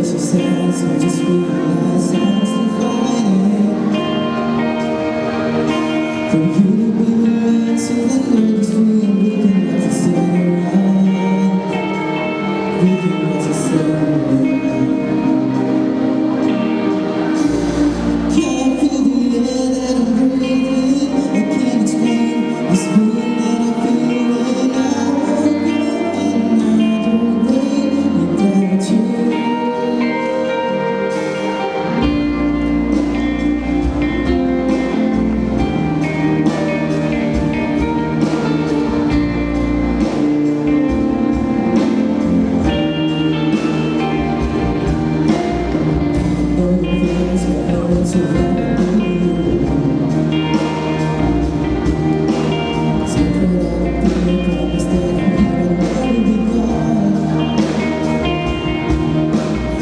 exercise, I just realize I'm still fighting for you to be with me, so that you're just free and we can have to say it right. We can have to say it right. Can't feel the air that I'm breathing. I can't explain this feeling that I feel when I woke up another day without you.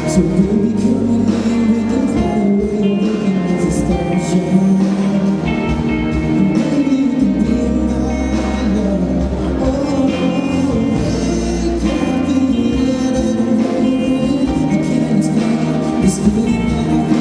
So baby, come with me, we can fly away, we can let the stars shine. And baby, you can be my love. Oh, I can't feel the air that I'm breathing. I can't explain this feeling that I feel.